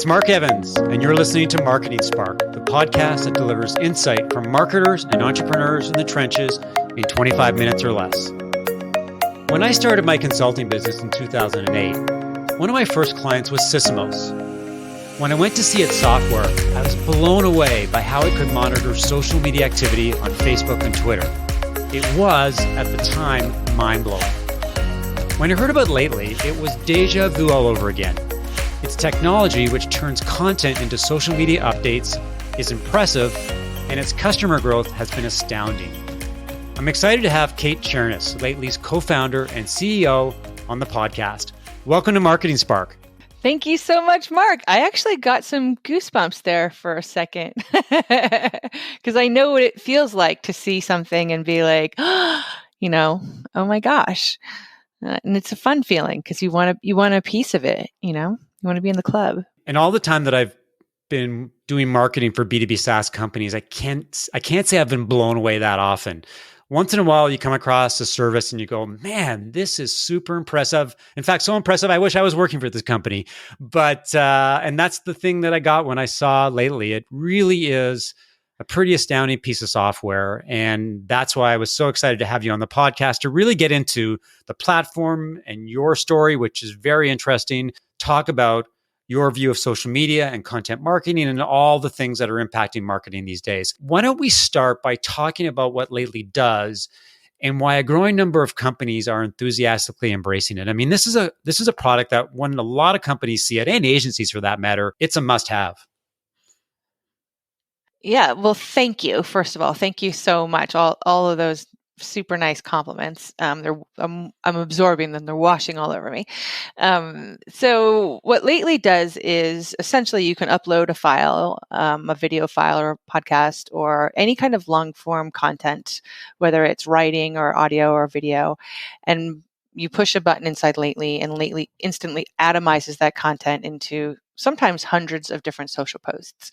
it's Mark Evans, and you're listening to Marketing Spark, the podcast that delivers insight from marketers and entrepreneurs in the trenches in 25 minutes or less. When I started my consulting business in 2008, one of my first clients was Sysomos. When I went to see its software, I was blown away by how it could monitor social media activity on Facebook and Twitter. It was, at the time, mind-blowing. When I heard about Lately, it was deja vu all over again. Its technology, which turns content into social media updates, is impressive, and its customer growth has been astounding. I'm excited to have Kate Chernis, Lately's co-founder and CEO, on the podcast. Welcome to Marketing Spark. Thank you so much, Mark. I actually got some goosebumps there for a second because I know what it feels like to see something and be like, oh my gosh. And it's a fun feeling because you want a piece of it, You want to be in the club. And all the time that I've been doing marketing for B2B SaaS companies, I can't say I've been blown away that often. Once in a while, you come across a service and you go, man, this is super impressive. In fact, so impressive, I wish I was working for this company. But, and that's the thing that I got when I saw Lately. It really is a pretty astounding piece of software. And that's why I was so excited to have you on the podcast to really get into the platform and your story, which is very interesting. Talk about your view of social media and content marketing and all the things that are impacting marketing these days. Why don't we start by talking about what Lately does and why a growing number of companies are enthusiastically embracing it? I mean, this is a product that when a lot of companies see it, and agencies for that matter, it's a must-have. Yeah, well, thank you. First of all, thank you so much. All of those super nice compliments. I'm absorbing them. They're washing all over me. So what Lately does is essentially you can upload a file, a video file or a podcast or any kind of long form content, whether it's writing or audio or video, and you push a button inside Lately, and Lately instantly atomizes that content into sometimes hundreds of different social posts.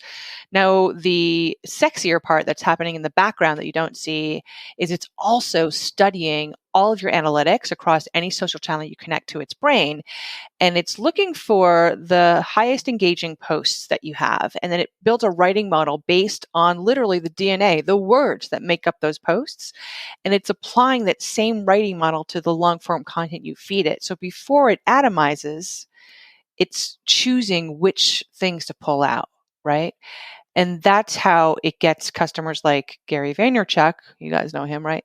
Now, the sexier part that's happening in the background that you don't see is it's also studying all of your analytics across any social channel you connect to its brain. And it's looking for the highest engaging posts that you have. And then it builds a writing model based on literally the DNA, the words that make up those posts. And it's applying that same writing model to the long form content you feed it. So before it atomizes, it's choosing which things to pull out, right? And that's how it gets customers like Gary Vaynerchuk, you guys know him, right?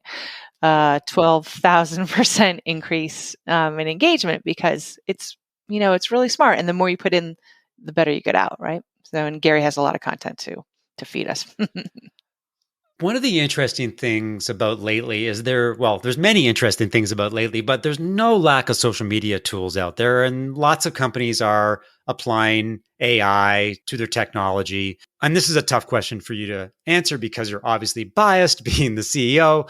12,000% increase in engagement because it's really smart. And the more you put in, the better you get out, right? So, and Gary has a lot of content to feed us. One of the interesting things about Lately is there's many interesting things about Lately, but there's no lack of social media tools out there. And lots of companies are applying AI to their technology. And this is a tough question for you to answer because you're obviously biased being the CEO.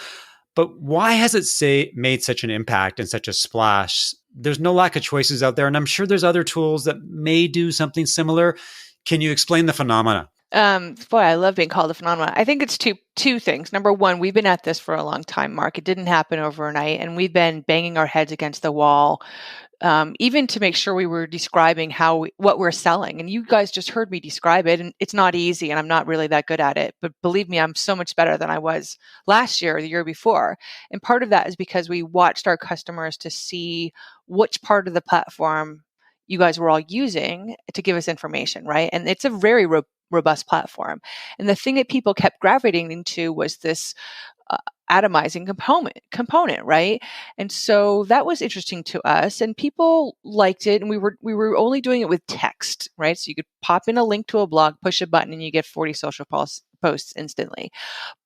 But why has it made such an impact and such a splash? There's no lack of choices out there. And I'm sure there's other tools that may do something similar. Can you explain the phenomena? Boy, I love being called a phenomenon. I think it's two things. Number one, we've been at this for a long time, Mark. It didn't happen overnight, and we've been banging our heads against the wall, even to make sure we were describing what we're selling. And you guys just heard me describe it, and it's not easy, and I'm not really that good at it. But believe me, I'm so much better than I was last year or the year before. And part of that is because we watched our customers to see which part of the platform you guys were all using to give us information, right? And it's a very robust platform. And the thing that people kept gravitating to was this atomizing component, right? And so that was interesting to us, and people liked it. And we were only doing it with text, right? So you could pop in a link to a blog, push a button, and you get 40 social posts instantly.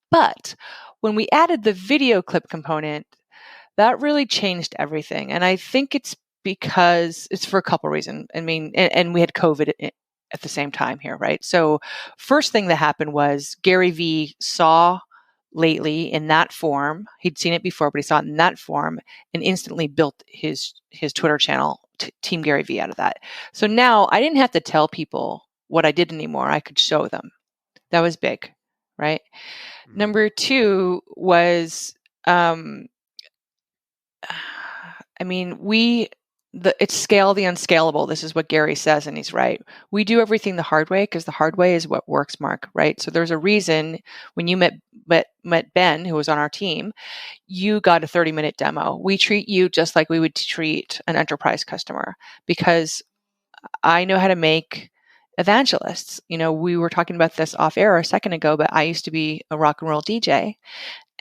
But when we added the video clip component, that really changed everything. And I think it's because it's for a couple reasons. I mean, and we had COVID at the same time here, right? So first thing that happened was Gary V saw Lately in that form. He'd seen it before, but he saw it in that form and instantly built his Twitter channel, Team Gary V, out of that. So now I didn't have to tell people what I did anymore. I could show them. That was big, right? Mm-hmm. Number two was, we it's scale the unscalable. This is what Gary says, and he's right. We do everything the hard way because the hard way is what works, Mark, right? So there's a reason when you met Ben, who was on our team, you got a 30-minute demo. We treat you just like we would treat an enterprise customer because I know how to make evangelists. We were talking about this off air a second ago, but I used to be a rock and roll DJ.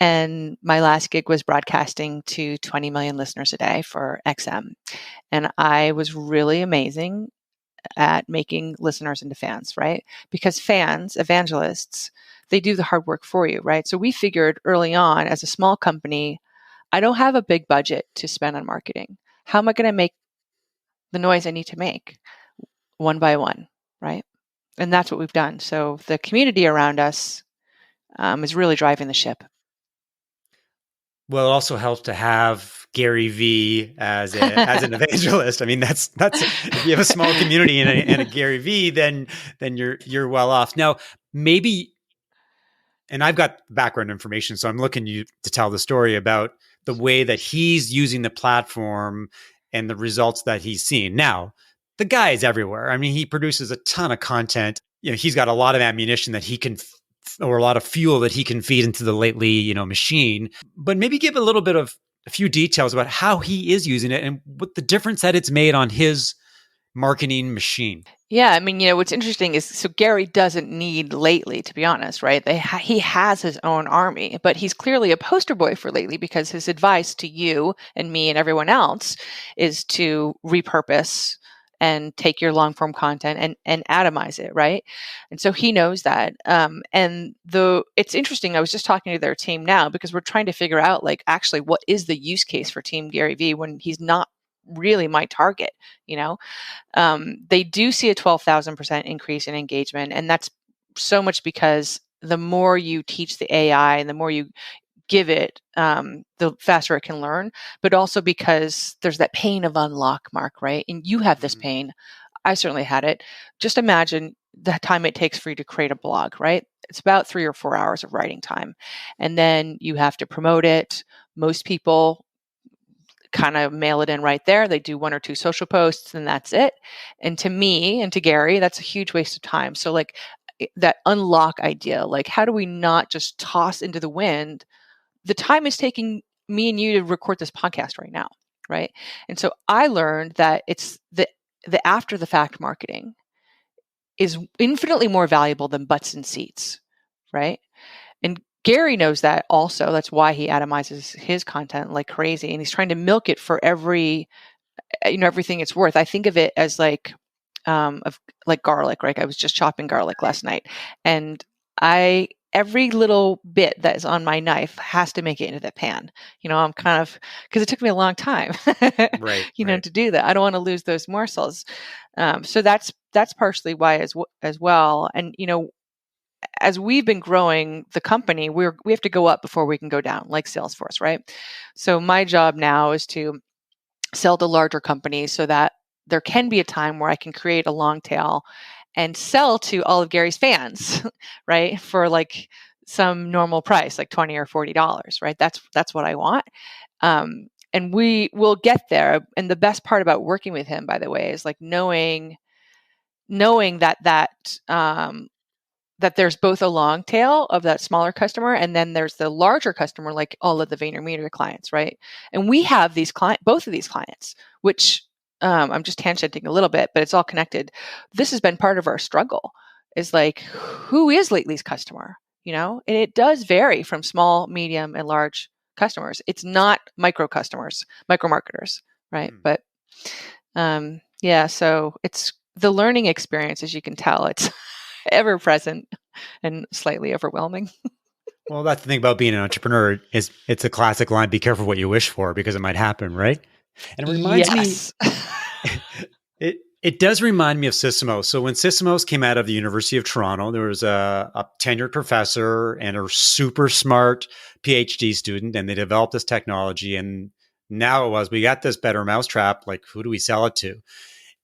And my last gig was broadcasting to 20 million listeners a day for XM. And I was really amazing at making listeners into fans, right? Because fans, evangelists, they do the hard work for you, right? So we figured early on as a small company, I don't have a big budget to spend on marketing. How am I going to make the noise I need to make one by one, right? And that's what we've done. So the community around us is really driving the ship. Well, it also helps to have Gary V as an evangelist. I mean, that's if you have a small community and a Gary V, then you're well off. Now, maybe, and I've got background information, so I'm looking you to tell the story about the way that he's using the platform and the results that he's seen. Now, the guy is everywhere. I mean, he produces a ton of content. He's got a lot of ammunition that he can or a lot of fuel that he can feed into the lately, machine. But maybe give a little bit of a few details about how he is using it and what the difference that it's made on his marketing machine. Yeah, I mean, what's interesting is so Gary doesn't need Lately, to be honest, right? He has his own army, but he's clearly a poster boy for Lately because his advice to you and me and everyone else is to repurpose and take your long form content and atomize it, right? And so he knows that. And it's interesting. I was just talking to their team now because we're trying to figure out, like, actually, what is the use case for Team Gary V when he's not really my target, they do see a 12,000% increase in engagement. And that's so much because the more you teach the AI and the more you give it, the faster it can learn, but also because there's that pain of unlock, Mark, right? And you have this pain. I certainly had it. Just imagine the time it takes for you to create a blog, right? It's about 3 or 4 hours of writing time. And then you have to promote it. Most people kind of mail it in right there. They do 1 or 2 social posts and that's it. And to me and to Gary, that's a huge waste of time. So like that unlock idea, like how do we not just toss into the wind the time is taking me and you to record this podcast right now, right? And so I learned that it's the after the fact marketing is infinitely more valuable than butts and seats, right? And Gary knows that also. That's why he atomizes his content like crazy, and he's trying to milk it for everything it's worth. I think of it as like garlic, right? I was just chopping garlic last night, and every little bit that is on my knife has to make it into the pan. I'm kind of, because it took me a long time, Right. to do that. I don't want to lose those morsels. So that's partially why as well. And as we've been growing the company, we have to go up before we can go down, like Salesforce, right? So my job now is to sell to larger companies so that there can be a time where I can create a long tail and sell to all of Gary's fans, right? For like some normal price, like $20 or $40, right? That's what I want. And we will get there. And the best part about working with him, by the way, is like knowing that there's both a long tail of that smaller customer, and then there's the larger customer, like all of the VaynerMedia clients, right? And we have both of these clients, which I'm just tangenting a little bit, but it's all connected. This has been part of our struggle. Is like, who is Lately's customer? And it does vary from small, medium, and large customers. It's not micro customers, micro marketers, right? But yeah, so it's the learning experience, as you can tell. It's ever present and slightly overwhelming. Well, that's the thing about being an entrepreneur is it's a classic line, be careful what you wish for because it might happen, right? And it reminds me, it does remind me of Sysimo. So when Sysimo's came out of the University of Toronto, there was a tenured professor and a super smart PhD student, and they developed this technology. And now we got this better mousetrap. Like, who do we sell it to?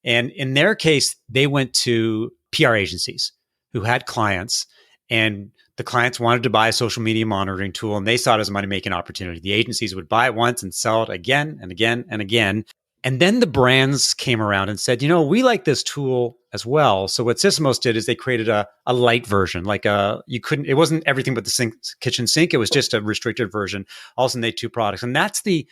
And in their case, they went to PR agencies who had clients, and the clients wanted to buy a social media monitoring tool, and they saw it as a money-making opportunity. The agencies would buy it once and sell it again and again and again. And then the brands came around and said, we like this tool as well. So what Sysmos did is they created a light version, it wasn't everything but the kitchen sink. It was just a restricted version. All of a sudden they had two products. And that's the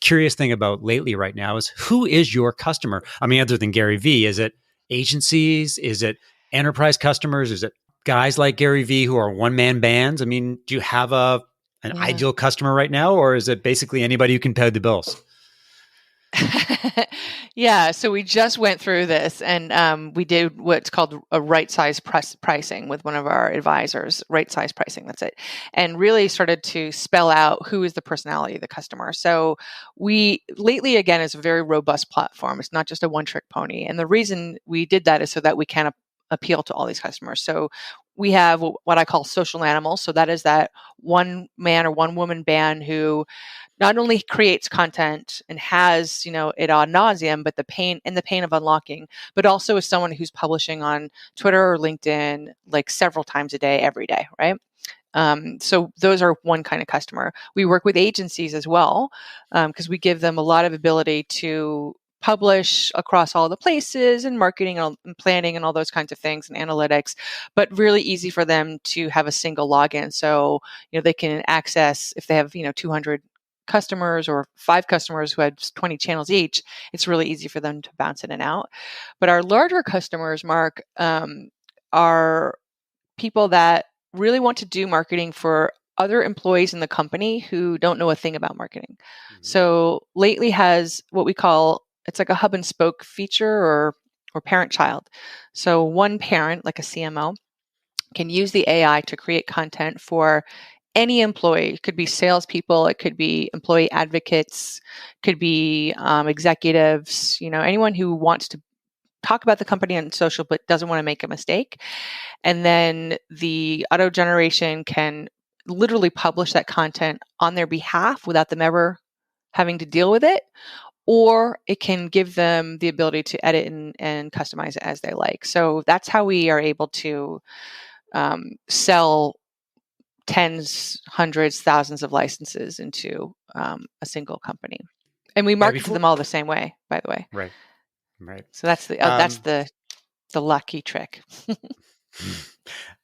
curious thing about lately right now is who is your customer? I mean, other than Gary Vee, is it agencies? Is it enterprise customers? Is it guys like Gary Vee who are one-man bands? I mean, do you have an Yeah. ideal customer right now, or is it basically anybody who can pay the bills? Yeah, so we just went through this, and we did what's called a right size pricing with one of our advisors. Right size pricing, that's it, and really started to spell out who is the personality of the customer. So we lately, again, is a very robust platform. It's not just a one-trick pony, and the reason we did that is so that we can appeal to all these customers. So we have what I call social animals. So that is that one man or one woman band who not only creates content and has, it ad nauseum, but the pain of unlocking, but also is someone who's publishing on Twitter or LinkedIn like several times a day, every day, right? So those are one kind of customer. We work with agencies as well, because we give them a lot of ability to publish across all the places and marketing and planning and all those kinds of things and analytics, but really easy for them to have a single login. So, they can access, if they have, 200 customers or 5 customers who had 20 channels each, it's really easy for them to bounce in and out. But our larger customers, Mark, are people that really want to do marketing for other employees in the company who don't know a thing about marketing. Mm-hmm. So Lately has what we call, it's like a hub and spoke feature or parent child. So one parent, like a CMO, can use the AI to create content for any employee. It could be salespeople, it could be employee advocates, could be executives, anyone who wants to talk about the company on social but doesn't want to make a mistake. And then the auto generation can literally publish that content on their behalf without them ever having to deal with it. Or it can give them the ability to edit and customize it as they like. So that's how we are able to sell tens, hundreds, thousands of licenses into a single company. And we Yeah, market to them all the same way, by the way. right. So that's the lucky trick.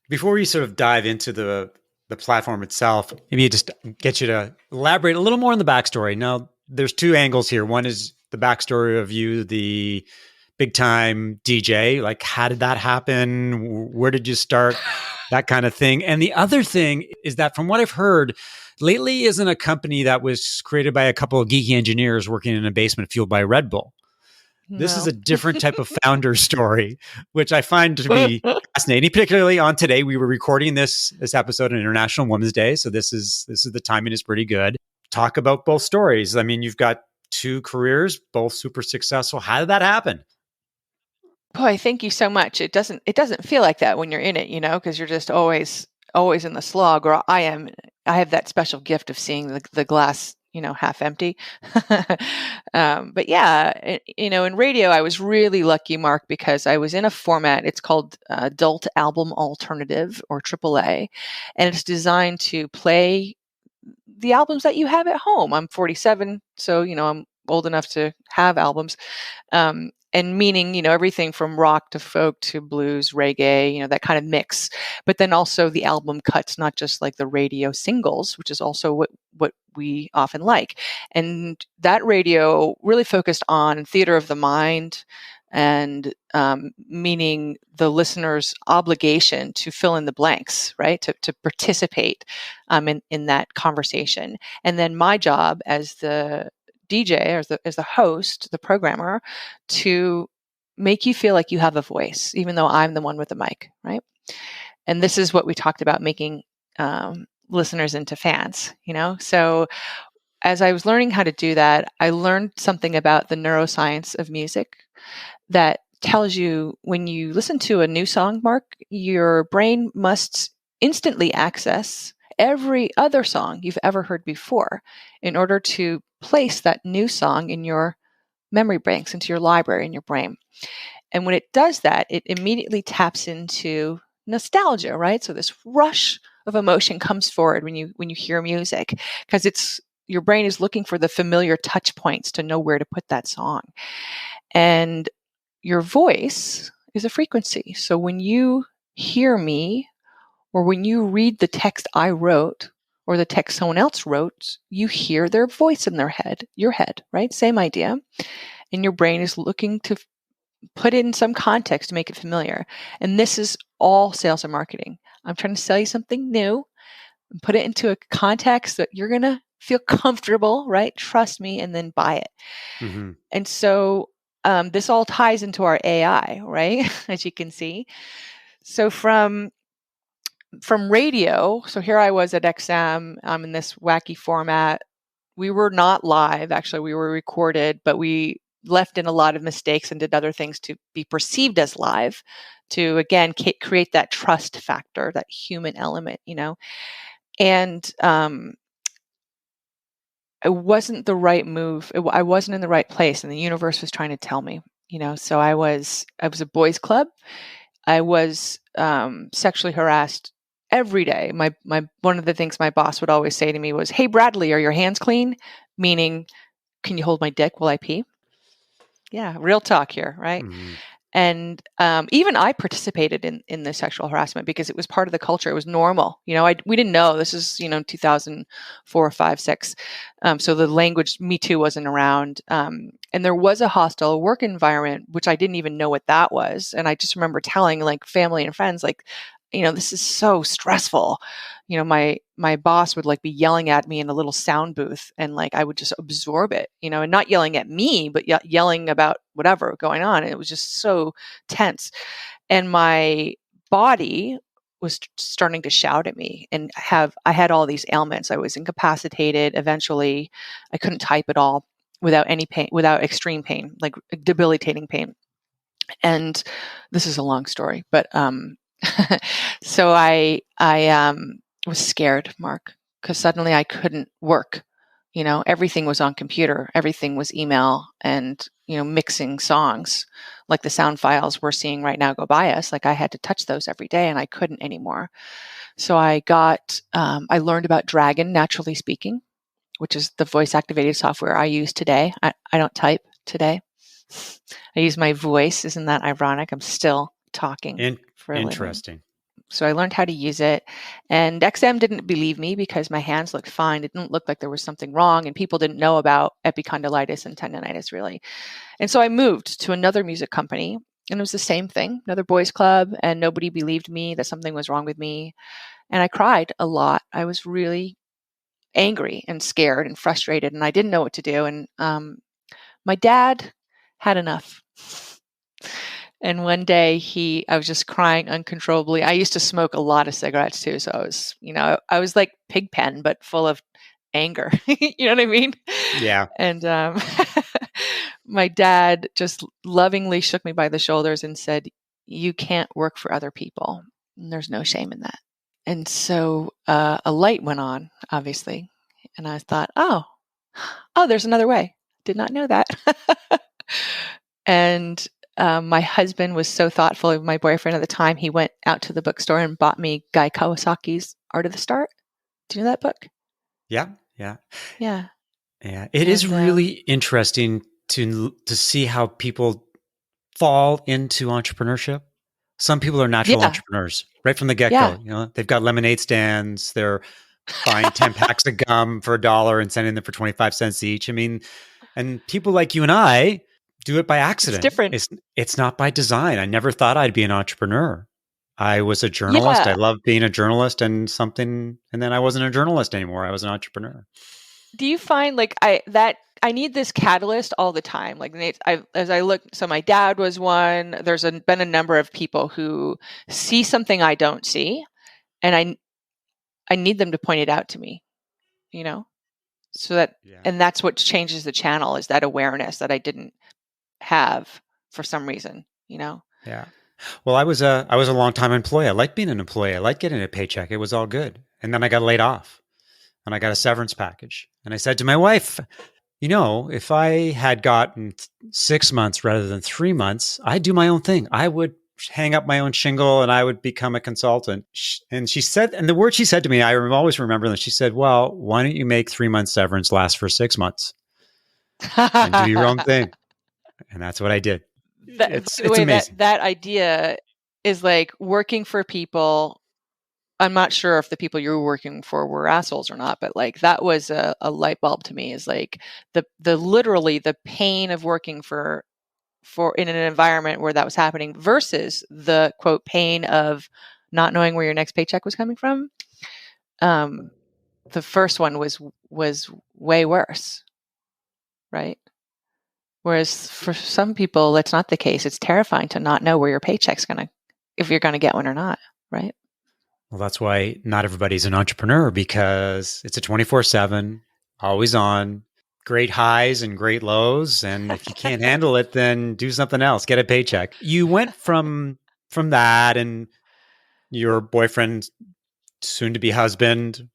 Before we sort of dive into the platform itself, maybe just get you to elaborate a little more on the backstory. Now, there's two angles here. One is the backstory of you, the big time DJ. Like, how did that happen? Where did you start? That kind of thing. And the other thing is that from what I've heard, Lately isn't a company that was created by a couple of geeky engineers working in a basement fueled by Red Bull. This is No. a different type of founder story, which I find to be fascinating. Particularly on today, we were recording this episode on International Women's Day, so this is the timing is pretty good. Talk about both stories. I mean, you've got two careers, both super successful. How did that happen? Boy, thank you so much. It doesn't feel like that when you're in it, because you're just always in the slog. Or I am. I have that special gift of seeing the glass, half empty. But yeah, in radio, I was really lucky, Mark, because I was in a format. It's called Adult Album Alternative, or AAA, and it's designed to play the albums that you have at home. I'm 47, so I'm old enough to have albums. And meaning, everything from rock to folk to blues, reggae, that kind of mix. But then also the album cuts, not just like the radio singles, which is also what we often like. And that radio really focused on theater of the mind, and meaning the listener's obligation to fill in the blanks, right? To participate in that conversation. And then my job as the DJ, as the host, the programmer, to make you feel like you have a voice, even though I'm the one with the mic, right? And this is what we talked about, making listeners into fans, So as I was learning how to do that, I learned something about the neuroscience of music that tells you when you listen to a new song, Mark, your brain must instantly access every other song you've ever heard before in order to place that new song in your memory banks, into your library in your brain. And when it does that, it immediately taps into nostalgia, right? So this rush of emotion comes forward when you hear music, because it's your brain is looking for the familiar touch points to know where to put that song. And your voice is a frequency. So when you hear me, or when you read the text I wrote or the text someone else wrote, you hear their voice in your head, right? Same idea. And your brain is looking to put it in some context to make it familiar. And this is all sales and marketing. I'm trying to sell you something new and put it into a context that you're going to feel comfortable, right? Trust me, and then buy it. Mm-hmm. And so this all ties into our AI, right? As you can see. So from radio, so here I was at XM in this wacky format. We were not live, actually, we were recorded, but we left in a lot of mistakes and did other things to be perceived as live, to again create that trust factor, that human element, and it wasn't the right move. I wasn't in the right place, and the universe was trying to tell me, so I was a boys club. I was sexually harassed every day. My one of the things my boss would always say to me was, "Hey Bradley, are your hands clean?" Meaning, can you hold my dick while I pee? Yeah, real talk here, right? Mm-hmm. And even I participated in the sexual harassment because it was part of the culture. It was normal. We didn't know. This is 2004, 5, 6. So the language Me Too wasn't around. And there was a hostile work environment, which I didn't even know what that was. And I just remember telling like family and friends, like, this is so stressful. My boss would like be yelling at me in a little sound booth, and like I would just absorb it, and not yelling at me, but yelling about whatever going on. And it was just so tense. And my body was starting to shout at me, and I had all these ailments. I was incapacitated. Eventually, I couldn't type at all without any pain, without extreme pain, like debilitating pain. And this is a long story, but so I was scared, Mark, because suddenly I couldn't work. Everything was on computer, everything was email, and mixing songs, like the sound files we're seeing right now go by us. Like I had to touch those every day, and I couldn't anymore. So I learned about Dragon Naturally Speaking, which is the voice activated software I use today. I don't type today. I use my voice. Isn't that ironic? I'm still talking for a living. Interesting. So I learned how to use it. And XM didn't believe me because my hands looked fine. It didn't look like there was something wrong. And people didn't know about epicondylitis and tendonitis, really. And so I moved to another music company. And it was the same thing, another boys club. And nobody believed me that something was wrong with me. And I cried a lot. I was really angry and scared and frustrated. And I didn't know what to do. And my dad had enough. And one day I was just crying uncontrollably. I used to smoke a lot of cigarettes too. So I was like Pigpen, but full of anger. You know what I mean? Yeah. And my dad just lovingly shook me by the shoulders and said, "You can't work for other people. And there's no shame in that." And so a light went on, obviously. And I thought, oh, there's another way. Did not know that. And my husband was so thoughtful. My boyfriend at the time, he went out to the bookstore and bought me Guy Kawasaki's Art of the Start. Do you know that book? Yeah. Yeah. Yeah. Yeah. It is really interesting to see how people fall into entrepreneurship. Some people are natural entrepreneurs right from the get-go. They've got lemonade stands. They're buying 10 packs of gum for $1 and sending them for 25 cents each. I mean, and people like you and I do it by accident. It's different. It's not by design. I never thought I'd be an entrepreneur. I was a journalist. Yeah. I loved being a journalist and then I wasn't a journalist anymore. I was an entrepreneur. Do you find like I need this catalyst all the time? Like as I look, so my dad was one. There's been a number of people who see something I don't see, and I need them to point it out to me, so that, and that's what changes the channel, is that awareness that I didn't have for some reason, Yeah. Well, I was a long-time employee. I liked being an employee. I liked getting a paycheck. It was all good. And then I got laid off and I got a severance package. And I said to my wife, if I had gotten 6 months rather than 3 months, I'd do my own thing. I would hang up my own shingle and I would become a consultant. And she said, and the word she said to me, I always remember them. She said, well, why don't you make 3 months severance last for 6 months and do your own thing? And that's what I did. By the It's way, amazing. that idea is like working for people. I'm not sure if the people you were working for were assholes or not, but like that was a light bulb to me, is like the literally the pain of working for in an environment where that was happening versus the quote pain of not knowing where your next paycheck was coming from. The first one was way worse, right? Whereas for some people, that's not the case. It's terrifying to not know where your paycheck's if you're gonna get one or not, right? Well, that's why not everybody's an entrepreneur, because it's a 24/7, always on, great highs and great lows. And if you can't handle it, then do something else, get a paycheck. You went from that, and your boyfriend, soon to be husband,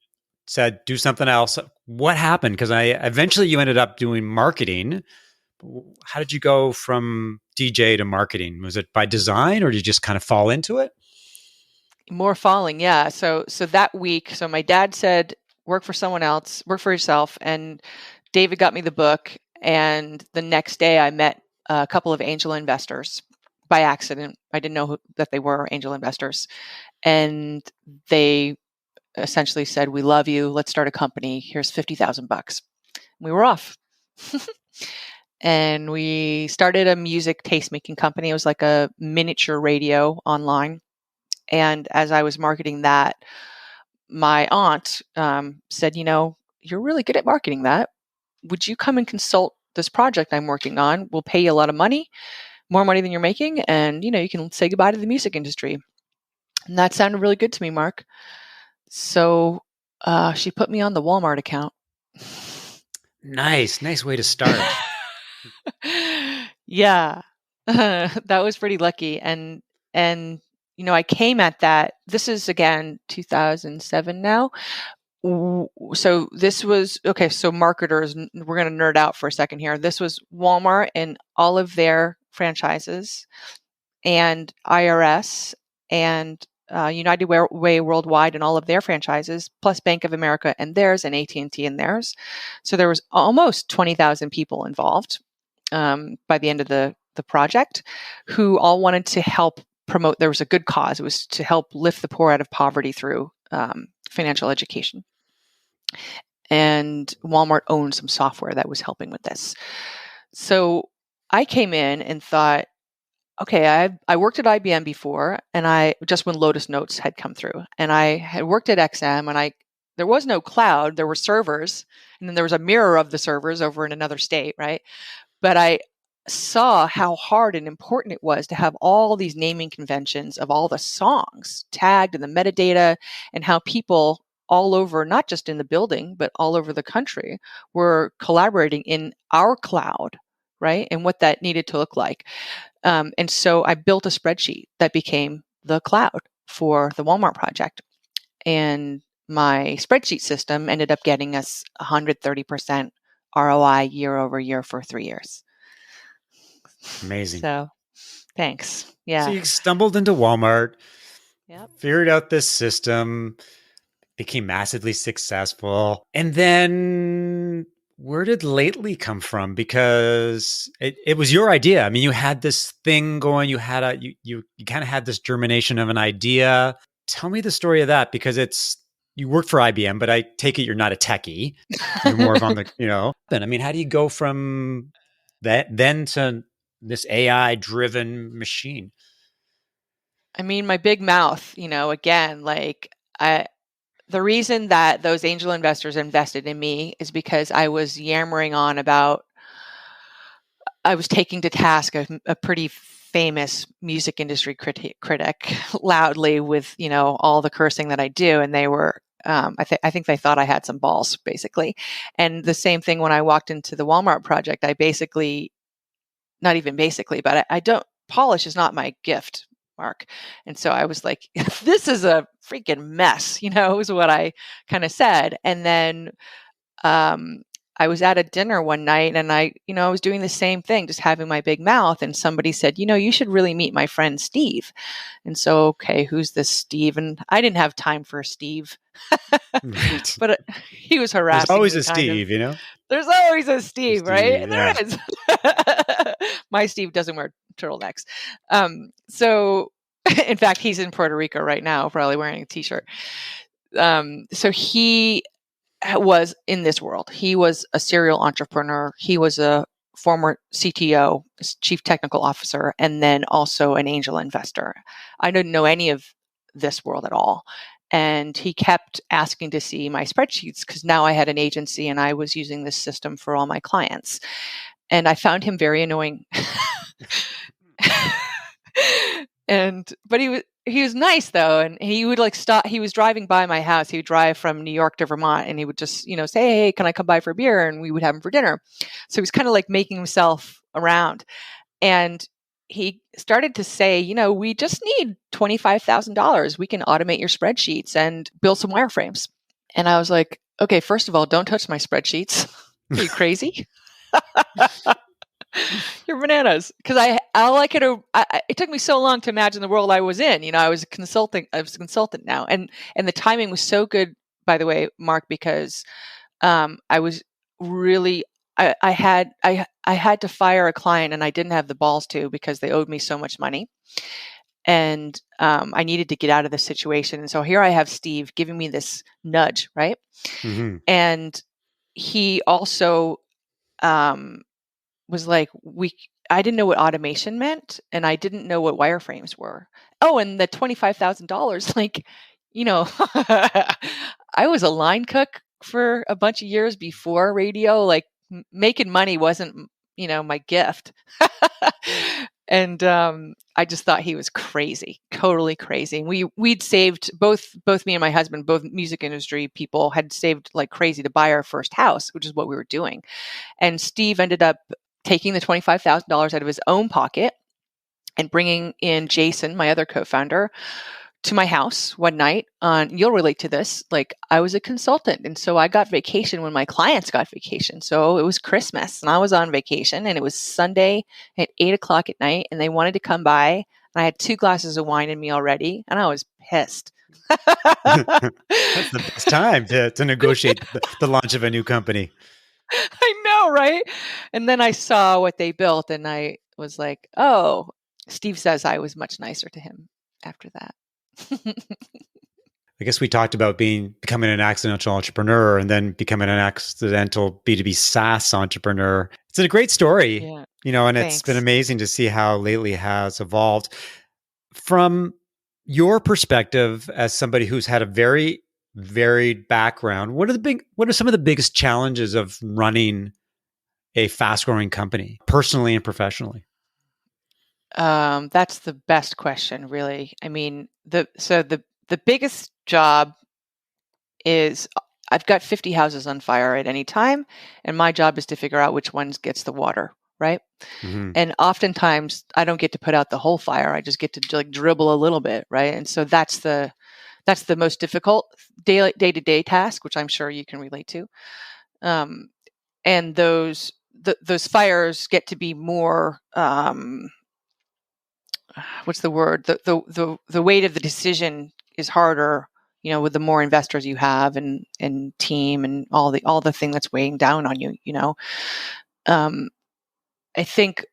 said, do something else. What happened? Because eventually you ended up doing marketing. How did you go from DJ to marketing? Was it by design, or did you just kind of fall into it? More falling, yeah. So that week, so my dad said, work for someone else, work for yourself. And David got me the book. And the next day I met a couple of angel investors by accident. I didn't know that they were angel investors. And they essentially said, we love you. Let's start a company. Here's $50,000. We were off. And we started a music tastemaking company. It was like a miniature radio online. And as I was marketing that, my aunt said, you're really good at marketing that. Would you come and consult this project I'm working on? We'll pay you a lot of money, more money than you're making. And, you can say goodbye to the music industry. And that sounded really good to me, Mark. So she put me on the Walmart account. Nice way to start. Yeah, that was pretty lucky. And I came at that. This is again 2007 now. So this was okay. So marketers, we're going to nerd out for a second here. This was Walmart and all of their franchises, and IRS, and United Way Worldwide and all of their franchises, plus Bank of America and theirs, and AT&T and theirs. So there was almost 20,000 people involved by the end of the project, who all wanted to help promote. There was a good cause. It was to help lift the poor out of poverty through financial education. And Walmart owned some software that was helping with this. So I came in and thought, okay, I worked at IBM before, and just when Lotus Notes had come through, and I had worked at XM, and there was no cloud, there were servers, and then there was a mirror of the servers over in another state, right? But I saw how hard and important it was to have all these naming conventions of all the songs tagged in the metadata, and how people all over, not just in the building, but all over the country, were collaborating in our cloud, right? And what that needed to look like. And so I built a spreadsheet that became the cloud for the Walmart project. And my spreadsheet system ended up getting us 130% ROI year over year for 3 years. Amazing. So thanks. Yeah. So you stumbled into Walmart, Yep. figured out this system, became massively successful. And then where did Lately come from? Because it was your idea. I mean, you had this thing going, you had you kind of had this germination of an idea. Tell me the story of that, because you worked for IBM, but I take it you're not a techie. You're more of on the, then, I mean, how do you go from that then to this AI driven machine? I mean, my big mouth, again, like the reason that those angel investors invested in me is because I was yammering on about, I was taking to task a pretty famous music industry critic loudly with, all the cursing that I do. And they were, I think they thought I had some balls, basically. And the same thing when I walked into the Walmart project, I basically, not even basically, but I don't, polish is not my gift, Mark. And so I was like, this is a freaking mess, is what I kind of said. And then I was at a dinner one night and I was doing the same thing, just having my big mouth. And somebody said, you should really meet my friend Steve. And so, okay, who's this Steve? And I didn't have time for Steve, Right. but he was There's harassing always me a kind of. Steve, you know? There's always a Steve, right? Steve, There yeah. is. My Steve doesn't wear turtlenecks. So in fact, he's in Puerto Rico right now, probably wearing a t-shirt. So he was in this world. He was a serial entrepreneur. He was a former CTO, chief technical officer, and then also an angel investor. I didn't know any of this world at all. And he kept asking to see my spreadsheets because now I had an agency and I was using this system for all my clients. And I found him very annoying. But he was nice though, and he would like stop. He was driving by my house. He would drive from New York to Vermont, and he would just say, "Hey, can I come by for a beer?" And we would have him for dinner. So he was kind of like making himself around, and he started to say, we just need $25,000. We can automate your spreadsheets and build some wireframes. And I was like, okay, first of all, don't touch my spreadsheets. Are you crazy? You're bananas. Because it took me so long to imagine the world I was in. I was a consultant now, and the timing was so good. By the way, Mark, because I was really I had to fire a client, and I didn't have the balls to because they owed me so much money, and I needed to get out of the situation. And so here I have Steve giving me this nudge, right? Mm-hmm. And he also was like, I didn't know what automation meant, and I didn't know what wireframes were. Oh, and the $25,000, like, I was a line cook for a bunch of years before radio. Like, making money wasn't, my gift. And I just thought he was crazy, totally crazy. And we'd saved both me and my husband, both music industry people, had saved like crazy to buy our first house, which is what we were doing. And Steve ended up taking the $25,000 out of his own pocket and bringing in Jason, my other co-founder, to my house one night. You'll relate to this. Like, I was a consultant, and so I got vacation when my clients got vacation. So it was Christmas, and I was on vacation, and it was Sunday at 8:00 at night, and they wanted to come by, and I had 2 glasses of wine in me already, and I was pissed. That's the best time to negotiate the launch of a new company. I know, right? And then I saw what they built, and I was like, oh, Steve says I was much nicer to him after that. I guess we talked about becoming an accidental entrepreneur and then becoming an accidental B2B SaaS entrepreneur. It's a great story, Yeah. and Thanks. it's been amazing to see how lately it has evolved. From your perspective as somebody who's had a very varied background, what are some of the biggest challenges of running a fast-growing company, personally and professionally? That's the best question, really. I mean, the biggest job is I've got 50 houses on fire at any time, and my job is to figure out which ones gets the water, right? Mm-hmm. And oftentimes I don't get to put out the whole fire. I just get to like dribble a little bit, right? And so that's the most difficult day-to-day task, which I'm sure you can relate to. And those fires get to be more what's the word? The weight of the decision is harder, with the more investors you have and team and all the thing that's weighing down on you. I think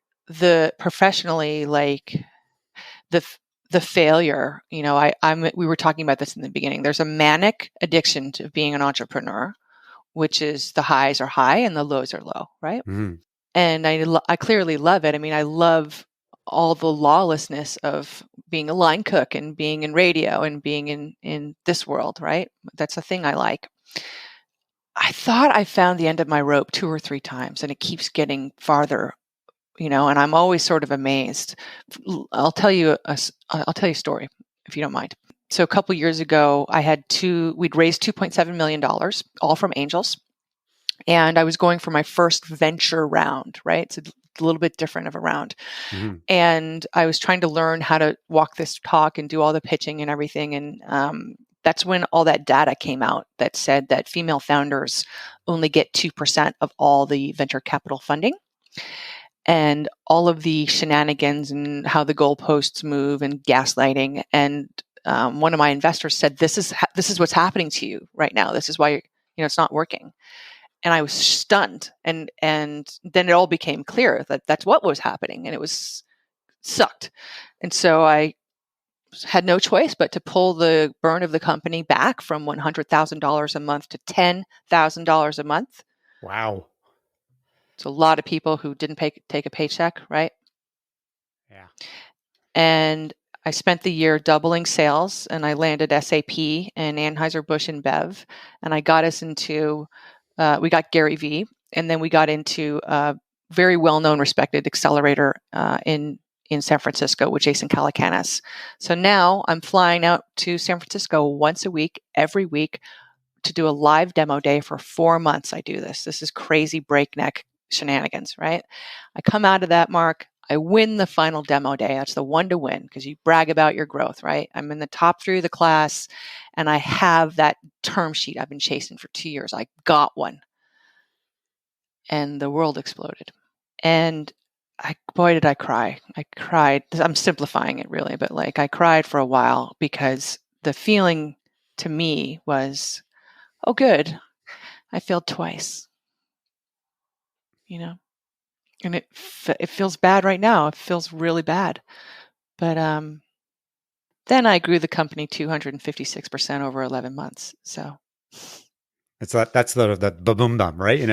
professionally, like the failure, we were talking about this in the beginning. There's a manic addiction to being an entrepreneur, which is the highs are high and the lows are low, right? Mm-hmm. And I clearly love it. I mean, I love all the lawlessness of being a line cook and being in radio and being in this world, right? That's a thing I like. I thought I found the end of my rope 2 or 3 times, and it keeps getting farther, and I'm always sort of amazed. I'll tell you a story if you don't mind. So a couple years ago, we'd raised $2.7 million, all from angels. And I was going for my first venture round, right? It's a little bit different of a round. Mm-hmm. And I was trying to learn how to walk this talk and do all the pitching and everything. And that's when all that data came out that said that female founders only get 2% of all the venture capital funding. And all of the shenanigans and how the goalposts move and gaslighting. And one of my investors said, "This is what's happening to you right now. This is why it's not working." And I was stunned. And then it all became clear that that's what was happening, and it was sucked. And so I had no choice but to pull the burn of the company back from $100,000 a month to $10,000 a month. Wow. It's a lot of people who didn't take a paycheck, right? Yeah. And I spent the year doubling sales, and I landed SAP and Anheuser-Busch InBev, and I got us into, we got Gary Vee, and then we got into a very well-known, respected accelerator in San Francisco with Jason Calacanis. So now I'm flying out to San Francisco once a week, every week, to do a live demo day for 4 months. I do this. This is crazy breakneck shenanigans, right? I come out of that, Mark. I win the final demo day. That's the one to win because you brag about your growth, right? I'm in the top 3 of the class, and I have that term sheet I've been chasing for 2 years. I got one. And the world exploded. And boy, did I cry. I cried. I'm simplifying it really, but like I cried for a while because the feeling to me was, oh, good. I failed twice, and it feels bad right now. It feels really bad. But then I grew the company 256% over 11 months. So that's the boom bum, right?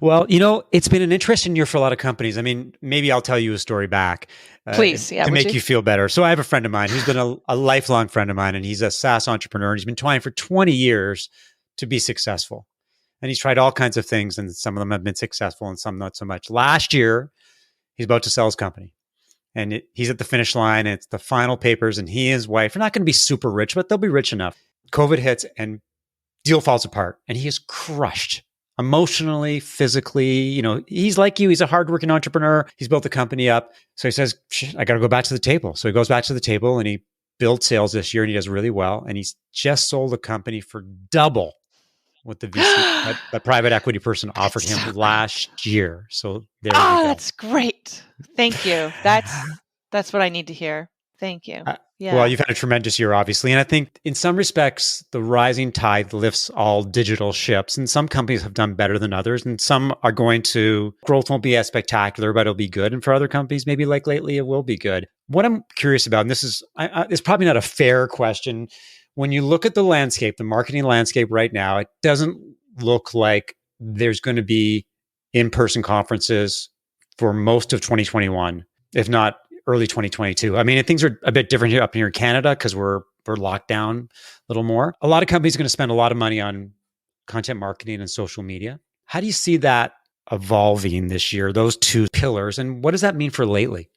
Well, it's been an interesting year for a lot of companies. I mean, maybe I'll tell you a story back please, yeah, to would make you? you feel better. So I have a friend of mine who's been a lifelong friend of mine, and he's a SaaS entrepreneur, and he's been trying for 20 years to be successful. And he's tried all kinds of things, and some of them have been successful and some not so much. Last year, he's about to sell his company. And he's at the finish line. And it's the final papers, and he and his wife are not going to be super rich, but they'll be rich enough. COVID hits, and deal falls apart, and he is crushed emotionally, physically. He's like you. He's a hardworking entrepreneur. He's built the company up. So he says, I got to go back to the table. So he goes back to the table, and he built sales this year, and he does really well. And he's just sold the company for double what the VC, that private equity person offered him so last year. So there you go. that's great. Thank you. That's what I need to hear. Thank you. Well, Yeah. you've had a tremendous year, obviously. And I think in some respects, the rising tide lifts all digital ships. And some companies have done better than others. And some are growth won't be as spectacular, but it'll be good. And for other companies, maybe like lately, it will be good. What I'm curious about, and this is, it's probably not a fair question. When you look at the landscape, the marketing landscape right now, it doesn't look like there's going to be in-person conferences for most of 2021, if not early 2022. I mean, things are a bit different up here in Canada because we're locked down a little more. A lot of companies are going to spend a lot of money on content marketing and social media. How do you see that evolving this year, those two pillars, and what does that mean for lately?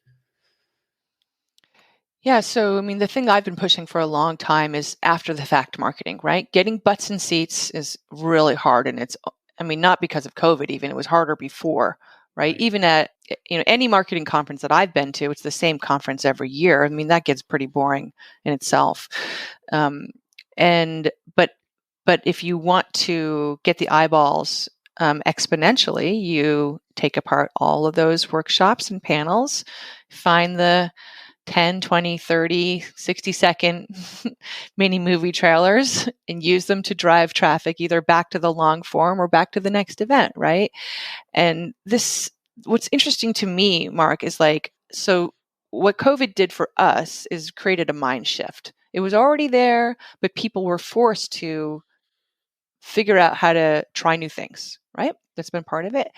Yeah. So, I mean, the thing I've been pushing for a long time is after the fact marketing, right? Getting butts in seats is really hard. And not because of COVID, even. It was harder before, right? Even at, any marketing conference that I've been to, it's the same conference every year. I mean, that gets pretty boring in itself. But if you want to get the eyeballs exponentially, you take apart all of those workshops and panels, find the 10, 20, 30, 60-second mini movie trailers and use them to drive traffic either back to the long form or back to the next event, right? And what's interesting to me, Mark, is so what COVID did for us is created a mind shift. It was already there, but people were forced to figure out how to try new things, right? That's been part of it.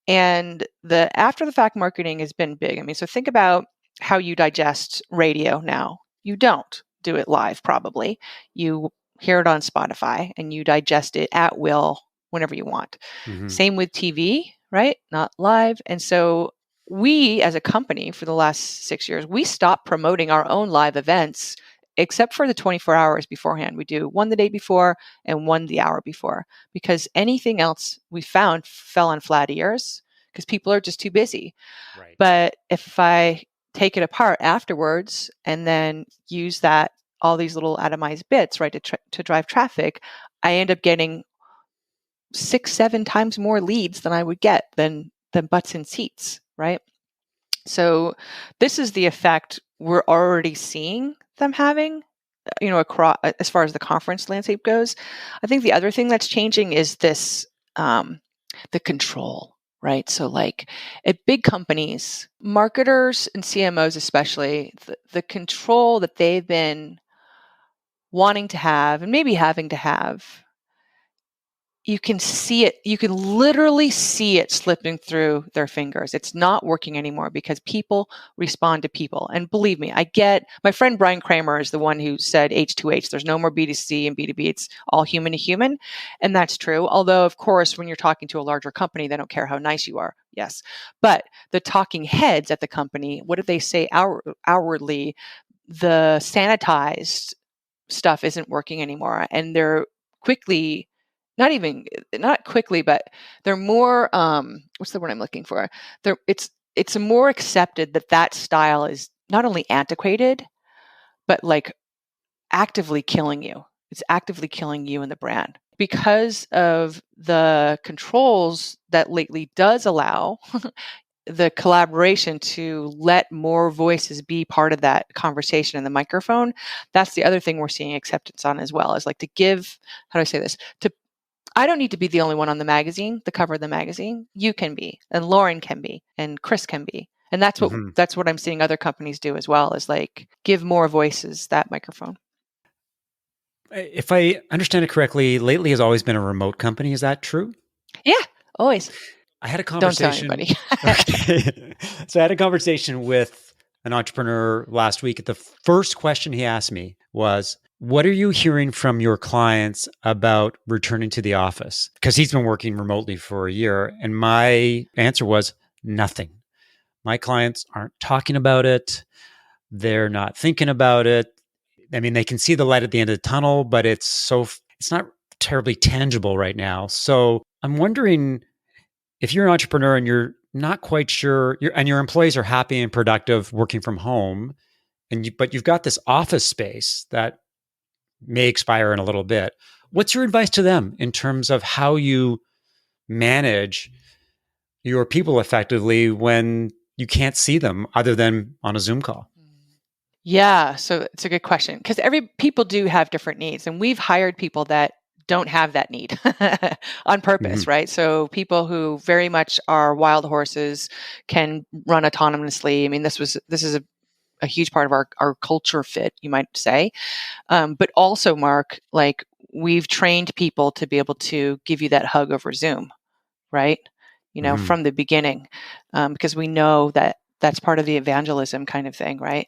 And the after the fact marketing has been big. I mean, so think about how you digest radio now. You don't do it live, probably. You hear it on Spotify and you digest it at will whenever you want. Mm-hmm. Same with TV, right? Not live. And so we, as a company, for the last 6 years, we stopped promoting our own live events except for the 24 hours beforehand. We do one the day before and one the hour before, because anything else we found fell on flat ears because people are just too busy. Right. But if I take it apart afterwards and then use that all these little atomized bits, right, to drive traffic, I end up getting 6, 7 times more leads than I would get than butts in seats, right? So this is the effect we're already seeing them having, across as far as the conference landscape goes. I think the other thing that's changing is this, the control, right? So like at big companies, marketers and CMOs especially, the control that they've been wanting to have and maybe having to have, you can see it. You can literally see it slipping through their fingers. It's not working anymore because people respond to people. And believe me, I get my friend Brian Kramer is the one who said H2H. There's no more B2C and B2B. It's all human to human. And that's true. Although, of course, when you're talking to a larger company, they don't care how nice you are. Yes. But the talking heads at the company, what do they say outwardly? The sanitized stuff isn't working anymore. And they're quickly not quickly, but they're more what's the word I'm looking for? It's more accepted that style is not only antiquated, but like actively killing you. It's actively killing you and the brand because of the controls that lately does allow the collaboration to let more voices be part of that conversation in the microphone. That's the other thing we're seeing acceptance on as well, is like to give, how do I say this? I don't need to be the only one on the cover of the magazine. You can be, and Lauren can be, and Chris can be. And that's what I'm seeing other companies do as well, is like give more voices that microphone. If I understand it correctly, Lately has always been a remote company. Is that true? Yeah, always. I had a Don't tell conversation. anybody. Okay. So I had a conversation with an entrepreneur last week. The first question he asked me was, what are you hearing from your clients about returning to the office? Because he's been working remotely for a year. And my answer was nothing. My clients aren't talking about it. They're not thinking about it. I mean, they can see the light at the end of the tunnel, but it's not terribly tangible right now. So I'm wondering, if you're an entrepreneur and you're not quite sure, and your employees are happy and productive working from home, but you've got this office space that may expire in a little bit, what's your advice to them in terms of how you manage your people effectively when you can't see them other than on a Zoom call? Yeah, so it's a good question, because people do have different needs, and we've hired people that don't have that need on purpose, Mm-hmm. right? So people who very much are wild horses can run autonomously. I mean, this is a huge part of our culture fit, you might say. But also, Mark, like we've trained people to be able to give you that hug over Zoom, right? Mm-hmm. From the beginning, because we know that that's part of the evangelism kind of thing, right?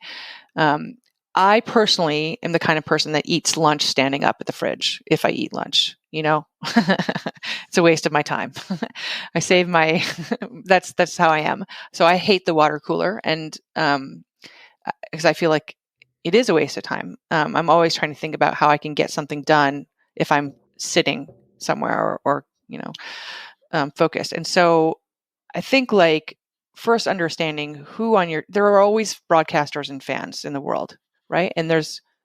I personally am the kind of person that eats lunch standing up at the fridge if I eat lunch, it's a waste of my time. I save my, that's how I am. So I hate the water cooler, and because I feel like it is a waste of time. I'm always trying to think about how I can get something done if I'm sitting somewhere or focused. And so I think like first understanding there are always broadcasters and fans in the world, right? And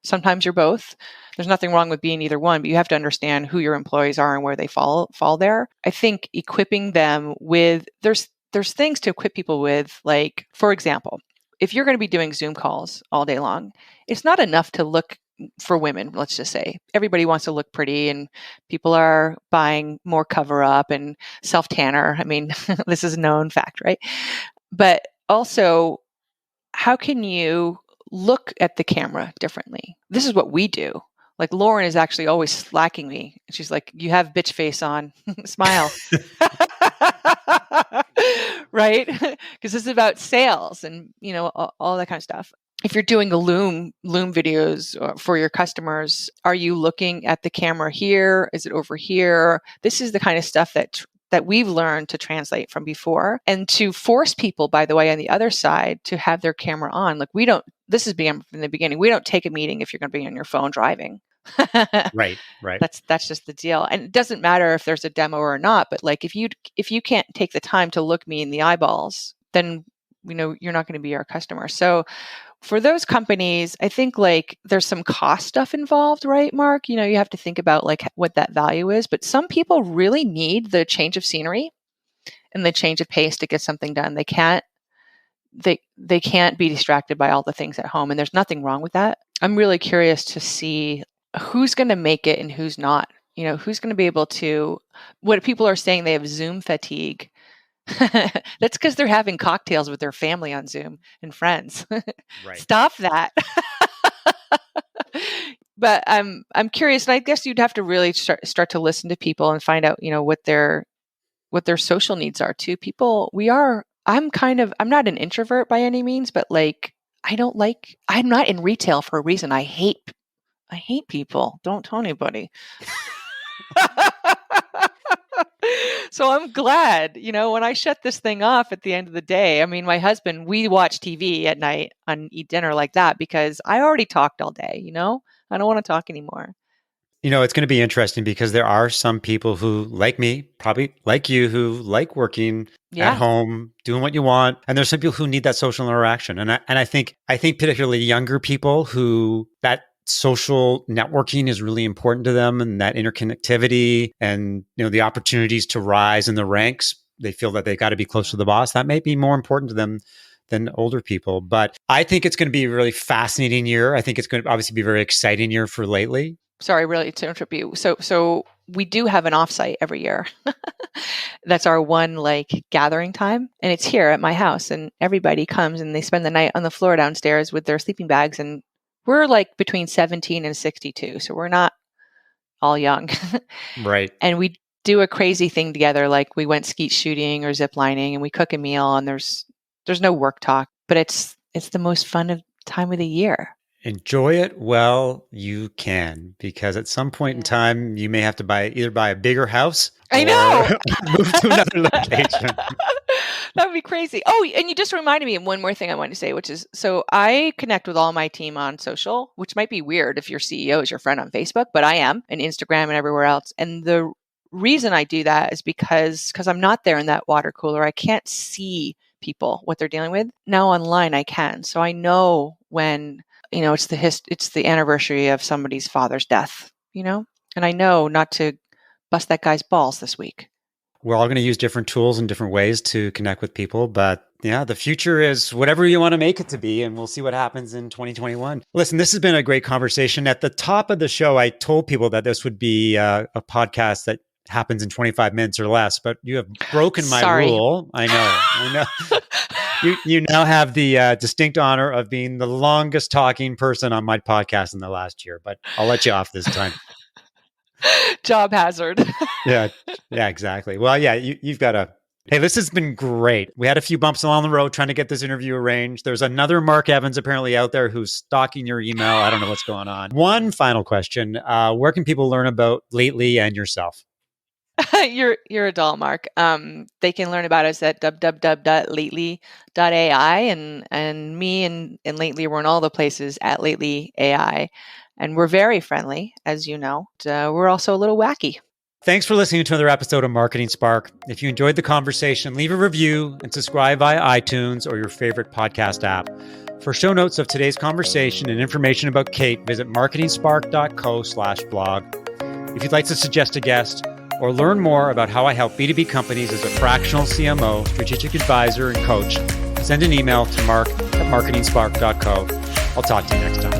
sometimes you're both. There's nothing wrong with being either one, but you have to understand who your employees are and where they fall there. I think equipping them with there's things to equip people with, like, for example, if you're going to be doing Zoom calls all day long, it's not enough to look for women. Let's just say everybody wants to look pretty, and people are buying more cover up and self tanner. I mean, this is a known fact, right? But also, how can you look at the camera differently? This is what we do. Like Lauren is actually always slacking me. She's like, "You have bitch face on, smile." Right? Because this is about sales and all that kind of stuff. If you're doing a Loom videos for your customers, are you looking at the camera here? Is it over here? This is the kind of stuff that we've learned to translate from before, and to force people, by the way, on the other side to have their camera on. Like this is being from the beginning. We don't take a meeting if you're going to be on your phone driving. Right. That's just the deal. And it doesn't matter if there's a demo or not, but like if you can't take the time to look me in the eyeballs, then you're not going to be our customer. So For those companies, I think like there's some cost stuff involved, right, Mark? You know, you have to think about like what that value is, but some people really need the change of scenery and the change of pace to get something done. They can't be distracted by all the things at home, and there's nothing wrong with that. I'm really curious to see who's going to make it and who's not. You know, who's going to be able to, what people are saying, they have Zoom fatigue. That's because they're having cocktails with their family on Zoom and friends. Right. Stop that. But I'm curious, and I guess you'd have to really start to listen to people and find out, you know, what their social needs are too. I'm not an introvert by any means, but like I'm not in retail for a reason. I hate people. Don't tell anybody. So I'm glad, you know, when I shut this thing off at the end of the day. I mean, my husband, we watch TV at night and eat dinner like that because I already talked all day, you know? I don't want to talk anymore. You know, it's going to be interesting because there are some people who, like me, probably like you, who like working at home, doing what you want. And there's some people who need that social interaction. And I think particularly younger people who that social networking is really important to them, and that interconnectivity and, you know, the opportunities to rise in the ranks. They feel that they got to be close to the boss. That may be more important to them than older people. But I think it's going to be a really fascinating year. I think it's going to obviously be a very exciting year for Lately. Sorry, really, to interrupt you. So we do have an offsite every year. That's our one like gathering time, and it's here at my house. And everybody comes and they spend the night on the floor downstairs with their sleeping bags. And we're like between 17 and 62, so we're not all young, right? And we do a crazy thing together, like we went skeet shooting or zip lining, and we cook a meal. And there's no work talk, but it's the most fun time of the year. Enjoy it while you can, because at some point in time, you may have to either buy a bigger house I know. move to another location. That would be crazy. Oh, and you just reminded me of one more thing I wanted to say, which is, so I connect with all my team on social, which might be weird if your CEO is your friend on Facebook, but I am, and Instagram and everywhere else. And the reason I do that is because I'm not there in that water cooler. I can't see people, what they're dealing with. Now online I can. So I know when, you know, it's the anniversary of somebody's father's death, you know, and I know not to bust that guy's balls this week. We're all going to use different tools and different ways to connect with people, but yeah, the future is whatever you want to make it to be, and we'll see what happens in 2021. Listen, this has been a great conversation. At the top of the show, I told people that this would be a podcast that happens in 25 minutes or less, but you have broken my rule. I know. You now have the distinct honor of being the longest talking person on my podcast in the last year, but I'll let you off this time. Job hazard. Yeah, exactly. Well, yeah, you've got to. Hey, this has been great. We had a few bumps along the road trying to get this interview arranged. There's another Mark Evans apparently out there who's stalking your email. I don't know what's going on. One final question. Where can people learn about Lately and yourself? You're a doll, Mark. They can learn about us at www.lately.ai, and me and Lately, we're in all the places at Lately AI, and we're very friendly, as you know. We're also a little wacky. Thanks for listening to another episode of Marketing Spark. If you enjoyed the conversation, leave a review and subscribe via iTunes or your favorite podcast app. For show notes of today's conversation and information about Kate, visit marketingspark.co/blog. If you'd like to suggest a guest or learn more about how I help B2B companies as a fractional CMO, strategic advisor, and coach, send an email to mark@marketingspark.co. I'll talk to you next time.